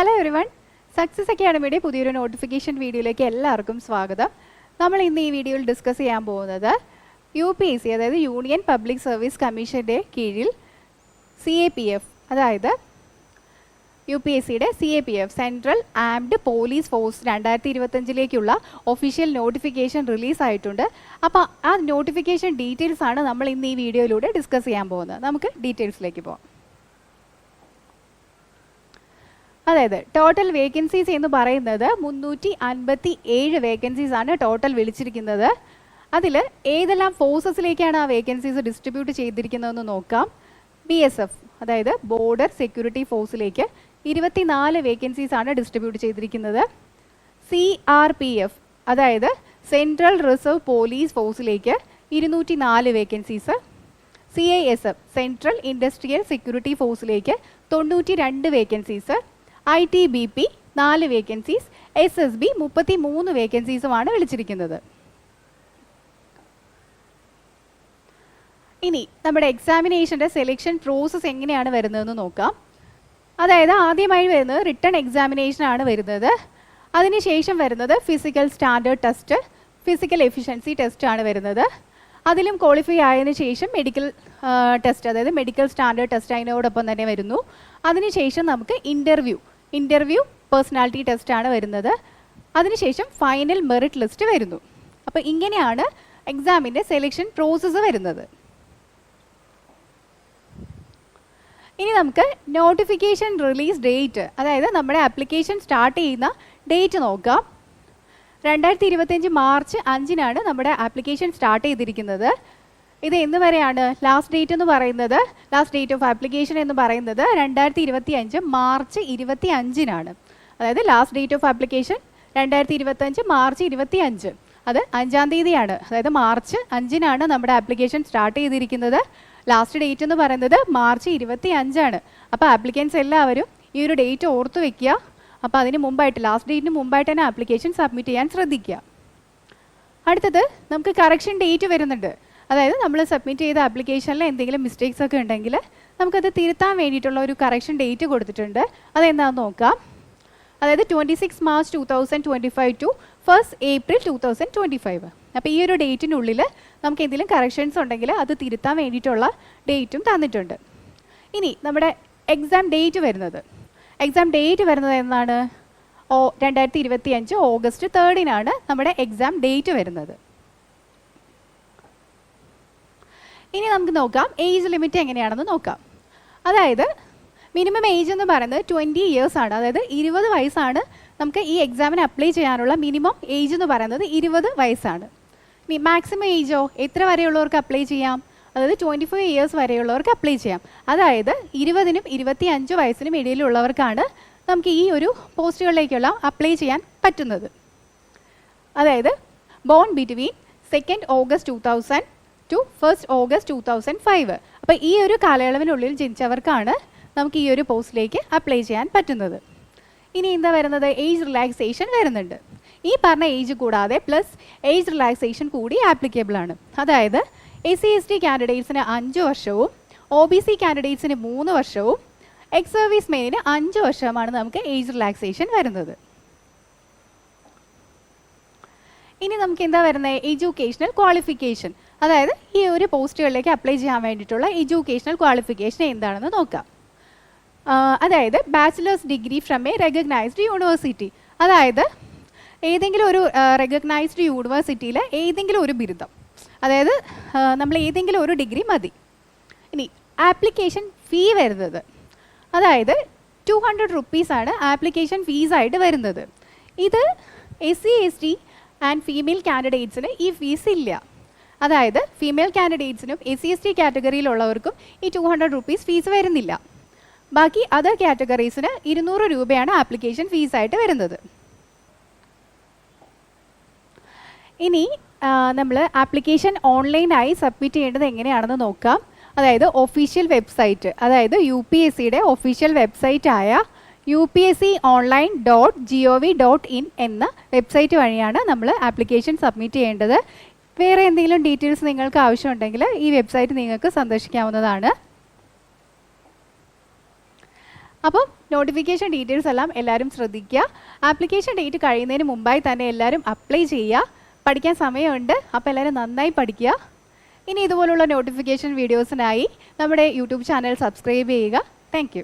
Hello everyone, success അക്കാഡമിയുടെ പുതിയൊരു notification വീഡിയോയിലേക്ക് എല്ലാവർക്കും സ്വാഗതം. നമ്മൾ ഇന്ന് ഈ വീഡിയോയിൽ ഡിസ്കസ് ചെയ്യാൻ പോകുന്നത് UPSC അതായത് യൂണിയൻ പബ്ലിക് സർവീസ് കമ്മീഷൻ്റെ കീഴിൽ CAPF അതായത് UPSCയുടെ CAPF central armed police force 2025ലേക്കുള്ള ഒഫീഷ്യൽ നോട്ടിഫിക്കേഷൻ റിലീസായിട്ടുണ്ട്. അപ്പോൾ ആ നോട്ടിഫിക്കേഷൻ ഡീറ്റെയിൽസ് ആണ് നമ്മൾ ഇന്ന് ഈ വീഡിയോയിലൂടെ ഡിസ്കസ് ചെയ്യാൻ പോകുന്നത്. നമുക്ക് ഡീറ്റെയിൽസിലേക്ക് പോകാം. അതായത് ടോട്ടൽ വേക്കൻസീസ് എന്ന് പറയുന്നത് 357 വേക്കൻസീസ് ആണ് ടോട്ടൽ വിളിച്ചിരിക്കുന്നത്. അതിൽ ഏതെല്ലാം ഫോഴ്സസിലേക്കാണ് ആ വേക്കൻസീസ് ഡിസ്ട്രിബ്യൂട്ട് ചെയ്തിരിക്കുന്നതെന്ന് നോക്കാം. BSF അതായത് ബോർഡർ സെക്യൂരിറ്റി ഫോഴ്സിലേക്ക് 24 വേക്കൻസീസ് ആണ് ഡിസ്ട്രിബ്യൂട്ട് ചെയ്തിരിക്കുന്നത്. CRPF അതായത് സെൻട്രൽ റിസർവ് പോലീസ് ഫോഴ്സിലേക്ക് 204 vacancies. CISF central industrial security ഫോഴ്സിലേക്ക് 92 വേക്കൻസീസ്. ITBP 4 vacancies. SSB 33 വേക്കൻസീസുമാണ് വിളിച്ചിരിക്കുന്നത്. ഇനി നമ്മുടെ എക്സാമിനേഷൻ്റെ സെലക്ഷൻ പ്രോസസ്സ് എങ്ങനെയാണ് വരുന്നതെന്ന് നോക്കാം. അതായത് ആദ്യമായി വരുന്നത് റിട്ടൺ എക്സാമിനേഷൻ ആണ് വരുന്നത്. അതിനുശേഷം വരുന്നത് physical standard test, physical efficiency test ആണ് വരുന്നത്. അതിലും ക്വാളിഫൈ ആയതിനു ശേഷം മെഡിക്കൽ ടെസ്റ്റ് അതായത് മെഡിക്കൽ സ്റ്റാൻഡേർഡ് ടെസ്റ്റ് അതിനോടൊപ്പം തന്നെ വരുന്നു. അതിനുശേഷം നമുക്ക് ഇൻ്റർവ്യൂ പേഴ്സണാലിറ്റി ടെസ്റ്റ് ആണ് വരുന്നത്. അതിനുശേഷം ഫൈനൽ മെറിറ്റ് ലിസ്റ്റ് വരുന്നു. അപ്പോൾ ഇങ്ങനെയാണ് എക്സാമിൻ്റെ സെലക്ഷൻ പ്രോസസ്സ് വരുന്നത്. ഇനി നമുക്ക് നോട്ടിഫിക്കേഷൻ റിലീസ് ഡേറ്റ് അതായത് നമ്മുടെ ആപ്ലിക്കേഷൻ സ്റ്റാർട്ട് ചെയ്യുന്ന ഡേറ്റ് നോക്കാം. 2025 മാർച്ച് 5-നാണ് നമ്മുടെ ആപ്ലിക്കേഷൻ സ്റ്റാർട്ട് ചെയ്തിരിക്കുന്നത്. ഇത് എന്ന് വരെയാണ് ലാസ്റ്റ് ഡേറ്റ് എന്ന് പറയുന്നത്, ലാസ്റ്റ് ഡേറ്റ് ഓഫ് ആപ്ലിക്കേഷൻ എന്ന് പറയുന്നത് 2025 മാർച്ച് 25-നാണ്. അതായത് last date of application 2025 March 25, അത് 5-ാം തീയതിയാണ്. അതായത് മാർച്ച് 5-നാണ് നമ്മുടെ ആപ്ലിക്കേഷൻ സ്റ്റാർട്ട് ചെയ്തിരിക്കുന്നത്. ലാസ്റ്റ് ഡേറ്റ് എന്ന് പറയുന്നത് മാർച്ച് 25-ആണ്. അപ്പോൾ ആപ്ലിക്കൻസ് എല്ലാവരും ഈ ഒരു ഡേറ്റ് ഓർത്ത് വയ്ക്കുക. അപ്പോൾ അതിന് മുമ്പായിട്ട് ലാസ്റ്റ് ഡേറ്റിന് മുമ്പായിട്ട് തന്നെ ആപ്ലിക്കേഷൻ സബ്മിറ്റ് ചെയ്യാൻ ശ്രദ്ധിക്കുക. അടുത്തത് നമുക്ക് കറക്ഷൻ ഡേറ്റ് വരുന്നുണ്ട്. അതായത് നമ്മൾ സബ്മിറ്റ് ചെയ്ത ആപ്ലിക്കേഷനിൽ എന്തെങ്കിലും മിസ്റ്റേക്സ് ഒക്കെ ഉണ്ടെങ്കിൽ നമുക്കത് തിരുത്താൻ വേണ്ടിയിട്ടുള്ള ഒരു കറക്ഷൻ ഡേറ്റ് കൊടുത്തിട്ടുണ്ട്. അതെന്താണെന്ന് നോക്കാം. അതായത് 26 മാർച്ച് 2025 ടു 1 ഏപ്രിൽ 2025. അപ്പോൾ ഈ ഒരു ഡേറ്റിനുള്ളിൽ നമുക്ക് എന്തെങ്കിലും കറക്ഷൻസ് ഉണ്ടെങ്കിൽ അത് തിരുത്താൻ വേണ്ടിയിട്ടുള്ള ഡേറ്റും തന്നിട്ടുണ്ട്. ഇനി നമ്മുടെ എക്സാം ഡേറ്റ് വരുന്നത് എന്നാണ്? 2025 ഓഗസ്റ്റ് 3-നാണ് നമ്മുടെ എക്സാം ഡേറ്റ് വരുന്നത്. ഇനി നമുക്ക് നോക്കാം ഏജ് ലിമിറ്റ് എങ്ങനെയാണെന്ന് നോക്കാം. അതായത് മിനിമം ഏജ് എന്ന് പറയുന്നത് 20 ഇയേഴ്സ് ആണ്. അതായത് 20 വയസ്സാണ് നമുക്ക് ഈ എക്സാമിന് അപ്ലൈ ചെയ്യാനുള്ള മിനിമം ഏജ് എന്ന് പറയുന്നത് 20 വയസ്സാണ്. ഇനി മാക്സിമം ഏജോ എത്ര വരെയുള്ളവർക്ക് അപ്ലൈ ചെയ്യാം? അതായത് 25 ഇയേഴ്സ് വരെയുള്ളവർക്ക് അപ്ലൈ ചെയ്യാം. അതായത് 20-നും 25 വയസ്സിനും ഇടയിലുള്ളവർക്കാണ് നമുക്ക് ഈ ഒരു പോസ്റ്റുകളിലേക്കുള്ള അപ്ലൈ ചെയ്യാൻ പറ്റുന്നത്. അതായത് born between 2 August 2000 to 1 August 2005. അപ്പോൾ ഈ ഒരു കാലയളവിനുള്ളിൽ ജനിച്ചവർക്കാണ് നമുക്ക് ഈ ഒരു പോസ്റ്റിലേക്ക് അപ്ലൈ ചെയ്യാൻ പറ്റുന്നത്. ഇനി എന്താ വരുന്നത്? ഏജ് റിലാക്സേഷൻ വരുന്നുണ്ട്. ഈ പറഞ്ഞ ഏജ് കൂടാതെ പ്ലസ് ഏജ് റിലാക്സേഷൻ കൂടി ആപ്ലിക്കബിൾ ആണ്. അതായത് SC/ST കാൻഡിഡേറ്റ്സിന് 5 വർഷവും OBC കാൻഡിഡേറ്റ്സിന് 3 വർഷവും എക്സ് സർവീസ് മെയിന് 5 വർഷവുമാണ് നമുക്ക് ഏജ് റിലാക്സേഷൻ വരുന്നത്. ഇനി നമുക്ക് എന്താ വരുന്നത്? Educational qualification. അതായത് ഈ ഒരു പോസ്റ്റുകളിലേക്ക് അപ്ലൈ ചെയ്യാൻ വേണ്ടിയിട്ടുള്ള എഡ്യൂക്കേഷണൽ ക്വാളിഫിക്കേഷൻ എന്താണെന്ന് നോക്കാം. അതായത് bachelor's degree from a recognised university. അതായത് ഏതെങ്കിലും ഒരു റെക്കഗ്നൈസ്ഡ് യൂണിവേഴ്സിറ്റിയിൽ ഏതെങ്കിലും ഒരു ബിരുദം, അതായത് നമ്മൾ ഏതെങ്കിലും ഒരു ഡിഗ്രി മതി. ഇനി ആപ്ലിക്കേഷൻ ഫീ വരുന്നത് അതായത് 200 റുപ്പീസാണ് ആപ്ലിക്കേഷൻ ഫീസായിട്ട് വരുന്നത്. ഇത് SC/ST ആൻഡ് ഫീമെയിൽ കാൻഡിഡേറ്റ്സിന് ഈ ഫീസ് ഇല്ല. അതായത് ഫീമെയിൽ കാൻഡിഡേറ്റ്സിനും SC/ST കാറ്റഗറിയിലുള്ളവർക്കും ഈ 200 റുപ്പീസ് ഫീസ് വരുന്നില്ല. ബാക്കി അതർ കാറ്റഗറീസിന് 200 രൂപയാണ് ആപ്ലിക്കേഷൻ ഫീസായിട്ട് വരുന്നത്. ഇനി നമ്മൾ ആപ്ലിക്കേഷൻ ഓൺലൈനായി സബ്മിറ്റ് ചെയ്യേണ്ടത് എങ്ങനെയാണെന്ന് നോക്കാം. അതായത് ഒഫീഷ്യൽ വെബ്സൈറ്റ്, അതായത് UPSCയുടെ ഒഫീഷ്യൽ വെബ്സൈറ്റായ upsconline.gov.in എന്ന വെബ്സൈറ്റ് വഴിയാണ് നമ്മൾ ആപ്ലിക്കേഷൻ സബ്മിറ്റ് ചെയ്യേണ്ടത്. വേറെ എന്തെങ്കിലും ഡീറ്റെയിൽസ് നിങ്ങൾക്ക് ആവശ്യമുണ്ടെങ്കിൽ ഈ വെബ്സൈറ്റ് നിങ്ങൾക്ക് സന്ദർശിക്കാവുന്നതാണ്. അപ്പം നോട്ടിഫിക്കേഷൻ ഡീറ്റെയിൽസ് എല്ലാം എല്ലാവരും ശ്രദ്ധിക്കുക. ആപ്ലിക്കേഷൻ ഡേറ്റ് കഴിയുന്നതിന് മുമ്പായി തന്നെ എല്ലാവരും അപ്ലൈ ചെയ്യുക. പഠിക്കാൻ സമയമുണ്ട്, അപ്പോൾ എല്ലാവരും നന്നായി പഠിക്കുക. ഇനി ഇതുപോലുള്ള നോട്ടിഫിക്കേഷൻ വീഡിയോസിനായി നമ്മുടെ യൂട്യൂബ് ചാനൽ സബ്സ്ക്രൈബ് ചെയ്യുക. താങ്ക്